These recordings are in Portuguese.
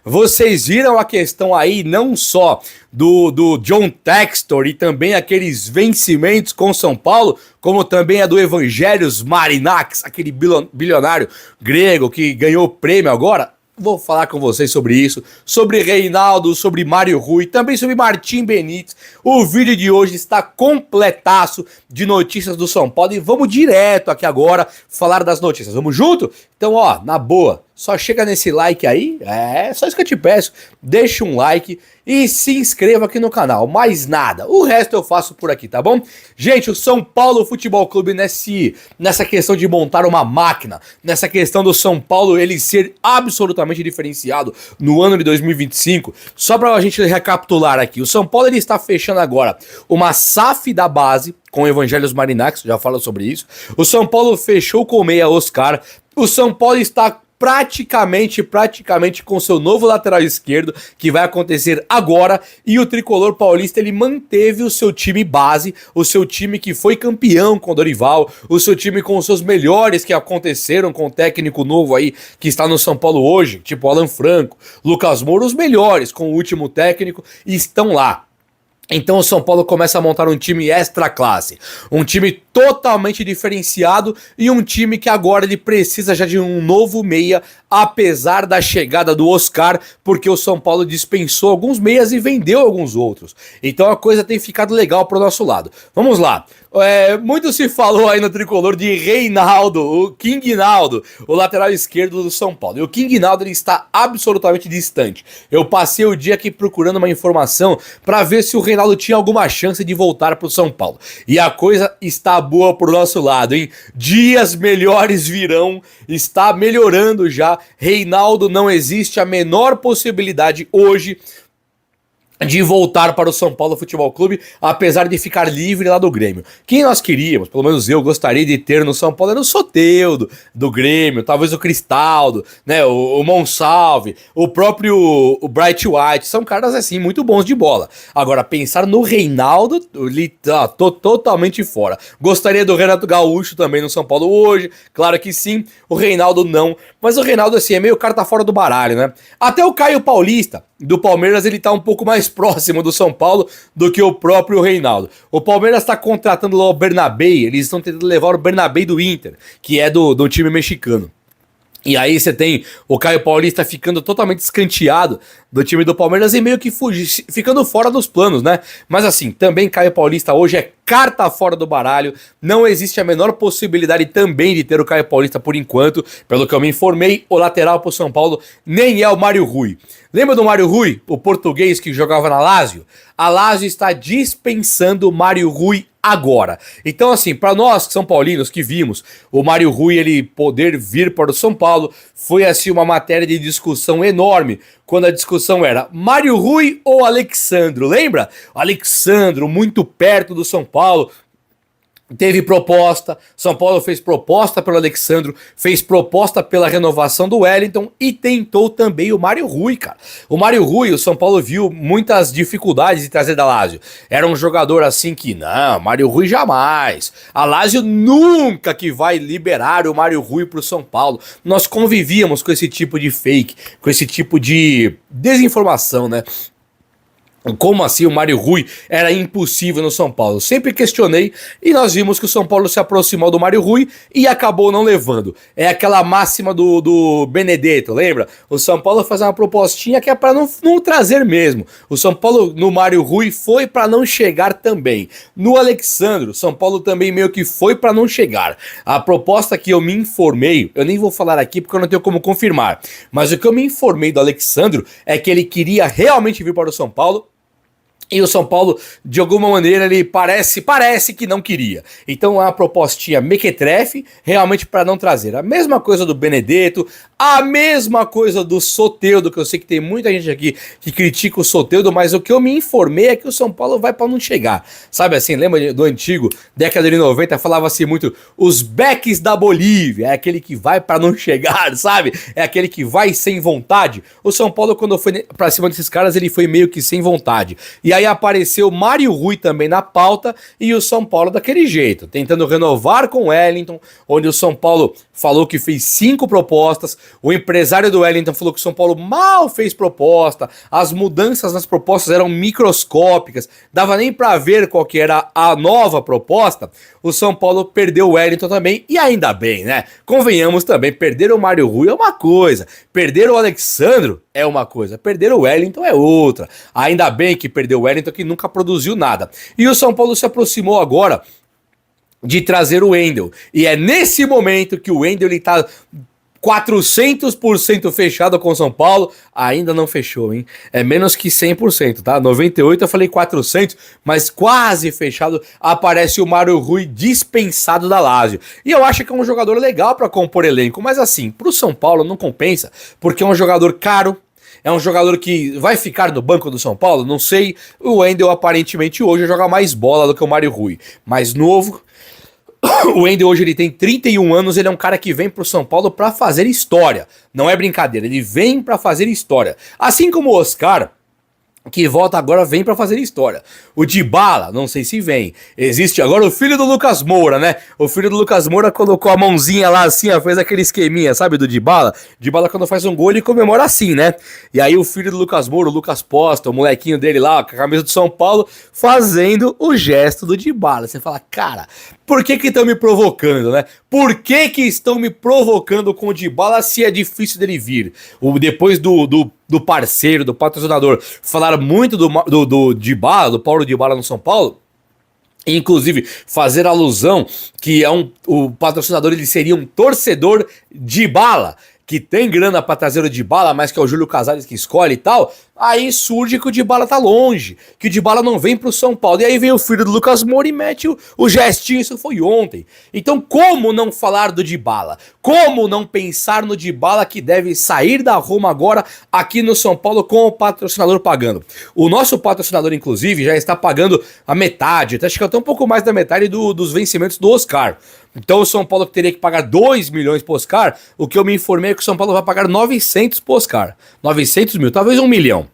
Vocês viram a questão aí não só do John Textor e também aqueles vencimentos com São Paulo, como também a do Evangelos Marinakis, aquele bilionário grego que ganhou o prêmio agora? Vou falar com vocês sobre isso, sobre Reinaldo, sobre Mário Rui, também sobre Martim Benítez. O vídeo de hoje está completaço de notícias do São Paulo e vamos direto aqui agora falar das notícias. Vamos junto? Então, ó, na boa, só chega nesse like aí, só isso que eu te peço, deixa um like e se inscreva aqui no canal, mais nada, o resto eu faço por aqui, tá bom? Gente, o São Paulo Futebol Clube nessa questão de montar uma máquina, nessa questão do São Paulo ele ser absolutamente diferenciado no ano de 2025, só pra gente recapitular aqui, o São Paulo ele está fechando agora uma SAF da base, com o Evangelos Marinakis, já falo sobre isso, o São Paulo fechou com o meia Oscar, o São Paulo está praticamente com seu novo lateral esquerdo, que vai acontecer agora, e o tricolor paulista ele manteve o seu time base, o seu time que foi campeão com o Dorival, o seu time com os seus melhores que aconteceram com o técnico novo aí, que está no São Paulo hoje, tipo Alan Franco, Lucas Moura, os melhores com o último técnico, estão lá. Então o São Paulo começa a montar um time extra classe, um time totalmente diferenciado e um time que agora ele precisa já de um novo meia, apesar da chegada do Oscar, porque o São Paulo dispensou alguns meias e vendeu alguns outros. Então a coisa tem ficado legal pro nosso lado. Vamos lá. Muito se falou aí no tricolor de Reinaldo, o King Naldo, o lateral esquerdo do São Paulo. E o King Naldo ele está absolutamente distante. Eu passei o dia aqui procurando uma informação para ver se o Reinaldo tinha alguma chance de voltar pro São Paulo. E a coisa está boa pro nosso lado, hein? Dias melhores virão, está melhorando já. Reinaldo, não existe a menor possibilidade hoje de voltar para o São Paulo Futebol Clube, apesar de ficar livre lá do Grêmio. Quem nós queríamos, pelo menos eu gostaria de ter no São Paulo, era o Soteldo do Grêmio, talvez o Cristaldo, né, o Monsalve, o próprio Bright White, são caras assim, muito bons de bola. Agora, pensar no Reinaldo, ele tá totalmente fora. Gostaria do Renato Gaúcho também no São Paulo hoje, claro que sim, o Reinaldo não, mas o Reinaldo assim, é meio carta fora do baralho, né? Até o Caio Paulista, do Palmeiras, ele tá um pouco mais próximo do São Paulo do que o próprio Reinaldo. O Palmeiras está contratando lá o Bernabei, eles estão tentando levar o Bernabei do Inter, que é do time mexicano. E aí você tem o Caio Paulista ficando totalmente escanteado do time do Palmeiras e meio que ficando fora dos planos, né? Mas assim, também Caio Paulista hoje é carta fora do baralho, não existe a menor possibilidade também de ter o Caio Paulista por enquanto, pelo que eu me informei, o lateral pro São Paulo nem é o Mário Rui. Lembra do Mário Rui, o português que jogava na Lazio? A Lazio está dispensando o Mário Rui agora. Então assim, para nós São Paulinos que vimos o Mário Rui ele poder vir para o São Paulo, foi assim uma matéria de discussão enorme, quando a discussão era Mário Rui ou Alexandro, lembra? Alexandro muito perto do São Paulo, teve proposta, São Paulo fez proposta pelo Alexandro, fez proposta pela renovação do Wellington e tentou também o Mário Rui, cara. O Mário Rui, o São Paulo viu muitas dificuldades de trazer da Lazio. Era um jogador assim que, não, Mário Rui jamais. A Lazio nunca que vai liberar o Mário Rui pro São Paulo. Nós convivíamos com esse tipo de fake, com esse tipo de desinformação, né? Como assim o Mário Rui era impossível no São Paulo? Sempre questionei e nós vimos que o São Paulo se aproximou do Mário Rui e acabou não levando. É aquela máxima do Benedetto, lembra? O São Paulo faz uma propostinha que é para não trazer mesmo. O São Paulo no Mário Rui foi para não chegar também. No Alexandro, São Paulo também meio que foi para não chegar. A proposta que eu me informei, eu nem vou falar aqui porque eu não tenho como confirmar, mas o que eu me informei do Alexandro é que ele queria realmente vir para o São Paulo. E o São Paulo, de alguma maneira, ele parece que não queria. Então é uma propostinha mequetrefe, realmente para não trazer. A mesma coisa do Benedetto, a mesma coisa do Soteldo, que eu sei que tem muita gente aqui que critica o Soteldo, mas o que eu me informei é que o São Paulo vai para não chegar. Sabe assim, lembra do antigo, década de 90, falava-se muito, os backs da Bolívia, é aquele que vai para não chegar, sabe? É aquele que vai sem vontade. O São Paulo, quando foi para cima desses caras, ele foi meio que sem vontade. E aí apareceu Mário Rui também na pauta e o São Paulo daquele jeito, tentando renovar com o Wellington, onde o São Paulo falou que fez 5 propostas, o empresário do Wellington falou que o São Paulo mal fez proposta, as mudanças nas propostas eram microscópicas, dava nem para ver qual que era a nova proposta. O São Paulo perdeu o Wellington também, e ainda bem, né? Convenhamos também, perder o Mário Rui é uma coisa, perder o Alexandro é uma coisa, perder o Wellington é outra. Ainda bem que perdeu o Wellington, que nunca produziu nada. E o São Paulo se aproximou agora de trazer o Wendel. E é nesse momento que o Wendel ele tá 400% fechado com o São Paulo, ainda não fechou, hein? É menos que 100%, tá? 98 eu falei 400, mas quase fechado. Aparece o Mário Rui dispensado da Lazio. E eu acho que é um jogador legal para compor elenco, mas assim, pro São Paulo não compensa, porque é um jogador caro, é um jogador que vai ficar no banco do São Paulo, não sei. O Wendel aparentemente hoje joga mais bola do que o Mário Rui, mais novo. O Wendel hoje ele tem 31 anos, ele é um cara que vem pro São Paulo pra fazer história. Não é brincadeira, ele vem pra fazer história. Assim como o Oscar, que volta agora, vem pra fazer história. O Dybala, não sei se vem. Existe agora o filho do Lucas Moura, né? O filho do Lucas Moura colocou a mãozinha lá assim, ó, fez aquele esqueminha, sabe, do Dybala. Dybala quando faz um gol ele comemora assim, né? E aí o filho do Lucas Moura, o Lucas Posta, o molequinho dele lá, com a camisa do São Paulo, fazendo o gesto do Dybala. Você fala, cara, por que estão me provocando, né? Por que estão me provocando com o Dybala se é difícil dele vir? Depois do parceiro, do patrocinador, falaram muito do Dybala, do Paulo Dybala no São Paulo, inclusive fazer alusão que o patrocinador ele seria um torcedor Dybala, que tem grana pra trazer o Dybala, mas que é o Júlio Casares que escolhe e tal. Aí surge que o Dybala tá longe, que o Dybala não vem pro São Paulo. E aí vem o filho do Lucas Moura e mete o gestinho, isso foi ontem. Então como não falar do Dybala? Como não pensar no Dybala que deve sair da Roma agora aqui no São Paulo com o patrocinador pagando? O nosso patrocinador, inclusive, já está pagando a metade, acho que até um pouco mais da metade dos vencimentos do Oscar. Então o São Paulo teria que pagar 2 milhões pro Oscar, o que eu me informei é que o São Paulo vai pagar 900 pro Oscar. 900 mil, talvez 1 milhão.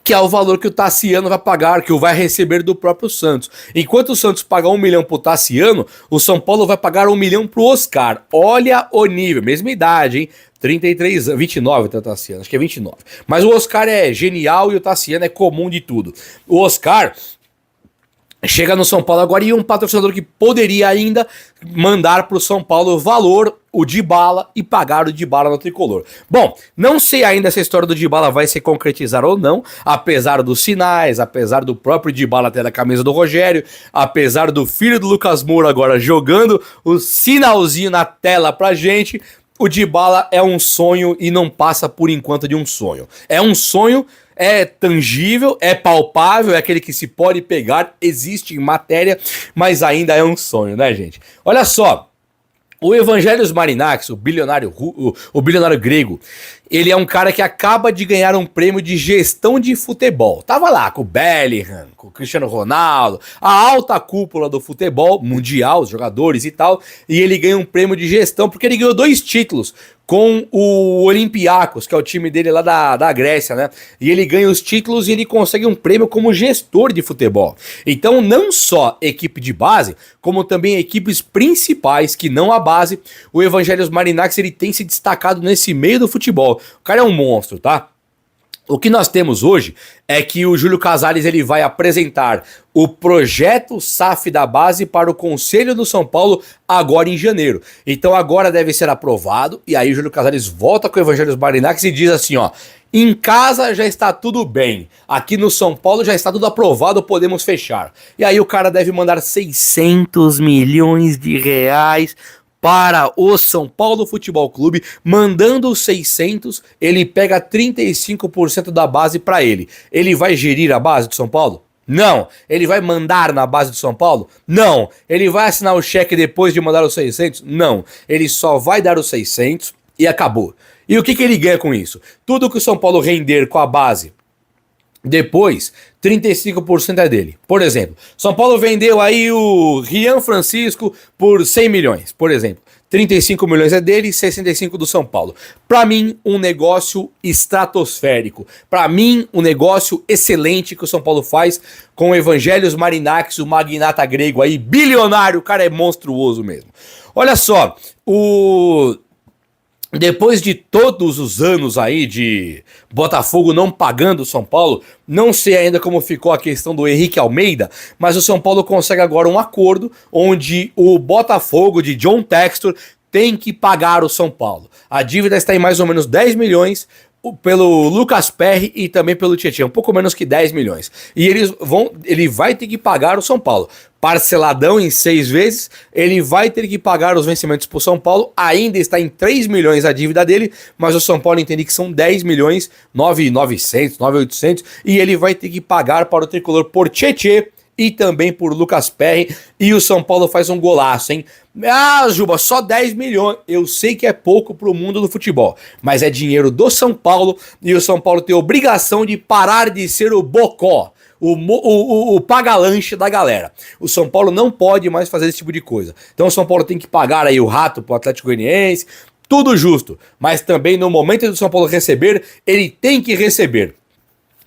Que é o valor que o Tassiano vai pagar, que o vai receber do próprio Santos. Enquanto o Santos paga 1 milhão pro Tassiano, o São Paulo vai pagar 1 milhão pro Oscar. Olha o nível, mesma idade, hein? 33 anos, 29 tá o Tassiano, acho que é 29. Mas o Oscar é genial e o Tassiano é comum de tudo. O Oscar chega no São Paulo agora e um patrocinador que poderia ainda mandar pro São Paulo o valor, o Dybala, e pagar o Dybala no tricolor. Bom, não sei ainda se a história do Dybala vai se concretizar ou não, apesar dos sinais, apesar do próprio Dybala ter a camisa do Rogério, apesar do filho do Lucas Moura agora jogando o sinalzinho na tela pra gente. O Dybala é um sonho e não passa por enquanto de um sonho. É um sonho, é tangível, é palpável, é aquele que se pode pegar, existe em matéria, mas ainda é um sonho, né, gente? Olha só, o Evangelos Marinakis, o bilionário grego, ele é um cara que acaba de ganhar um prêmio de gestão de futebol. Tava lá com o Bellingham, com o Cristiano Ronaldo, a alta cúpula do futebol mundial, os jogadores e tal, e ele ganha um prêmio de gestão porque ele ganhou 2 títulos com o Olympiacos, que é o time dele lá da Grécia, né? E ele ganha os títulos e ele consegue um prêmio como gestor de futebol. Então, não só equipe de base, como também equipes principais, que não a base, o Evangelos Marinakis ele tem se destacado nesse meio do futebol. O cara é um monstro, tá? O que nós temos hoje é que o Júlio Casares ele vai apresentar o projeto SAF da base para o Conselho do São Paulo agora em janeiro. Então agora deve ser aprovado e aí o Júlio Casares volta com o Evangelos Marinakis e diz assim, ó: em casa já está tudo bem, aqui no São Paulo já está tudo aprovado, podemos fechar. E aí o cara deve mandar 600 milhões de reais para o São Paulo Futebol Clube, mandando os 600, ele pega 35% da base para ele. Ele vai gerir a base do São Paulo? Não. Ele vai mandar na base do São Paulo? Não. Ele vai assinar o cheque depois de mandar os 600? Não. Ele só vai dar os 600 e acabou. E o que ele ganha com isso? Tudo que o São Paulo render com a base depois, 35% é dele. Por exemplo, São Paulo vendeu aí o Rian Francisco por 100 milhões, por exemplo. 35 milhões é dele, 65 do São Paulo. Para mim, um negócio estratosférico. Para mim, um negócio excelente que o São Paulo faz com o Evangelos Marinakis, o magnata grego aí, bilionário, o cara é monstruoso mesmo. Olha só, depois de todos os anos aí de Botafogo não pagando o São Paulo, não sei ainda como ficou a questão do Henrique Almeida, mas o São Paulo consegue agora um acordo onde o Botafogo de John Textor tem que pagar o São Paulo. A dívida está em mais ou menos 10 milhões pelo Lucas Perry e também pelo Tietchan, um pouco menos que 10 milhões. E ele vai ter que pagar o São Paulo. Parceladão em 6 vezes, ele vai ter que pagar os vencimentos para o São Paulo, ainda está em 3 milhões a dívida dele, mas o São Paulo entende que são 10 milhões, 9.900, 9.800, e ele vai ter que pagar para o tricolor por Tietchan e também por Lucas Perry, e o São Paulo faz um golaço, hein? Ah, Juba, só 10 milhões, eu sei que é pouco pro mundo do futebol, mas é dinheiro do São Paulo, e o São Paulo tem obrigação de parar de ser o bocó, o paga-lanche da galera. O São Paulo não pode mais fazer esse tipo de coisa. Então o São Paulo tem que pagar aí o rato pro Atlético Goianiense, tudo justo, mas também no momento do São Paulo receber, ele tem que receber.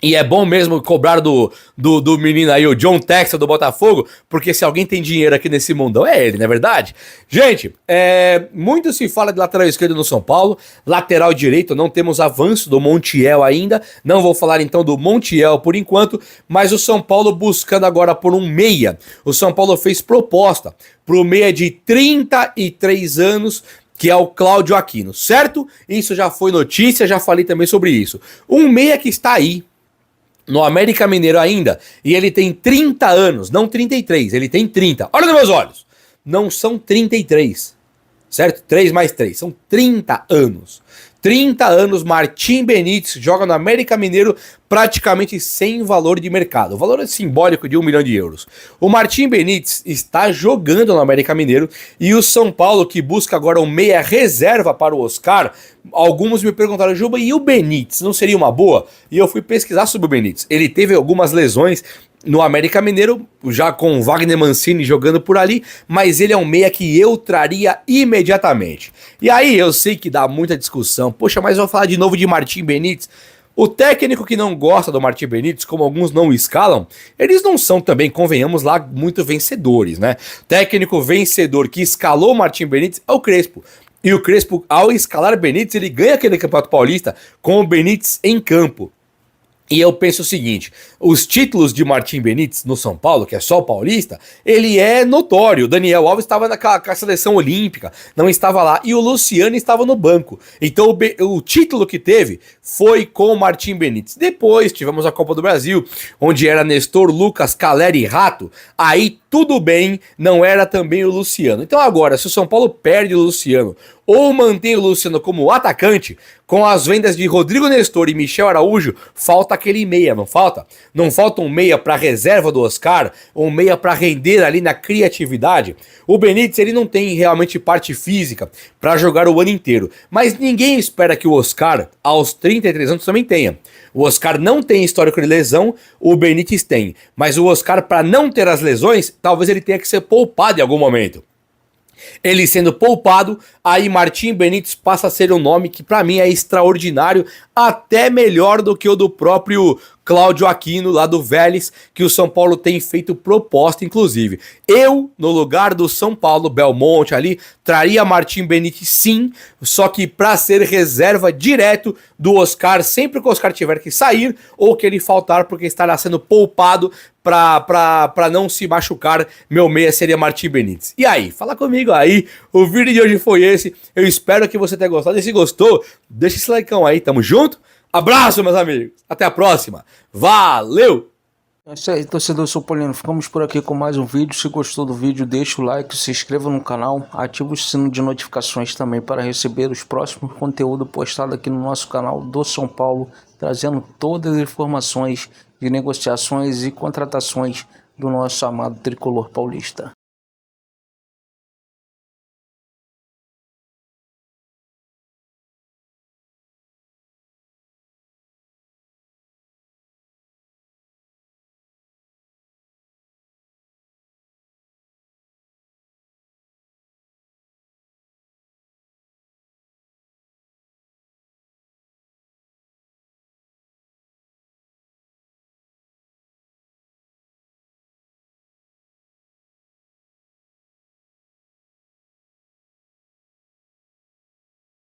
E é bom mesmo cobrar do menino aí, o John Textor do Botafogo, porque se alguém tem dinheiro aqui nesse mundão, é ele, não é verdade? Gente, muito se fala de lateral esquerdo no São Paulo, lateral direito, não temos avanço do Montiel ainda, não vou falar então do Montiel por enquanto, mas o São Paulo buscando agora por um meia. O São Paulo fez proposta pro meia de 33 anos, que é o Cláudio Aquino, certo? Isso já foi notícia, já falei também sobre isso. Um meia que está aí, no América Mineiro ainda, e ele tem 30 anos, não 33, ele tem 30. Olha nos meus olhos, não são 33, certo? 3 mais 3, são 30 anos. 30 anos, Martim Benítez joga no América Mineiro praticamente sem valor de mercado. O valor é simbólico de 1 milhão de euros. O Martim Benítez está jogando no América Mineiro e o São Paulo, que busca agora um meia reserva para o Oscar, alguns me perguntaram, Juba, e o Benítez, não seria uma boa? E eu fui pesquisar sobre o Benítez. Ele teve algumas lesões no América Mineiro, já com o Wagner Mancini jogando por ali, mas ele é um meia que eu traria imediatamente. E aí eu sei que dá muita discussão, poxa, mas eu vou falar de novo de Martim Benítez. O técnico que não gosta do Martim Benítez, como alguns não o escalam, eles não são também, convenhamos lá, muito vencedores, né? Técnico vencedor que escalou o Martim Benítez é o Crespo. E o Crespo, ao escalar Benítez, ele ganha aquele Campeonato Paulista com o Benítez em campo. E eu penso o seguinte, os títulos de Martim Benítez no São Paulo, que é só o paulista, ele é notório. O Daniel Alves estava com a seleção olímpica, não estava lá, e o Luciano estava no banco. Então o título que teve foi com o Martim Benítez. Depois tivemos a Copa do Brasil, onde era Nestor, Lucas, Caleri e Rato. Aí tudo bem, não era também o Luciano. Então agora, se o São Paulo perde o Luciano ou mantém o Luciano como atacante, com as vendas de Rodrigo Nestor e Michel Araújo, falta aquele meia, não falta? Não falta um meia para reserva do Oscar, um meia para render ali na criatividade? O Benítez, ele não tem realmente parte física para jogar o ano inteiro, mas ninguém espera que o Oscar, aos 33 anos, também tenha. O Oscar não tem histórico de lesão, o Benítez tem, mas o Oscar, para não ter as lesões, talvez ele tenha que ser poupado em algum momento. Ele sendo poupado, aí Martim Benítez passa a ser um nome que para mim é extraordinário, até melhor do que o do próprio Cláudio Aquino, lá do Vélez, que o São Paulo tem feito proposta, inclusive. Eu, no lugar do São Paulo, Belmonte ali, traria Martim Benítez sim, só que para ser reserva direto do Oscar, sempre que o Oscar tiver que sair, ou que ele faltar porque estará sendo poupado para não se machucar, meu meia seria Martim Benítez. E aí, fala comigo aí, o vídeo de hoje foi esse, eu espero que você tenha gostado, e se gostou, deixa esse likeão aí, tamo junto? Abraço, meus amigos. Até a próxima. Valeu! É isso aí, torcedor São Paulino. Ficamos por aqui com mais um vídeo. Se gostou do vídeo, deixa o like, se inscreva no canal, ativa o sino de notificações também para receber os próximos conteúdos postados aqui no nosso canal do São Paulo, trazendo todas as informações de negociações e contratações do nosso amado tricolor paulista.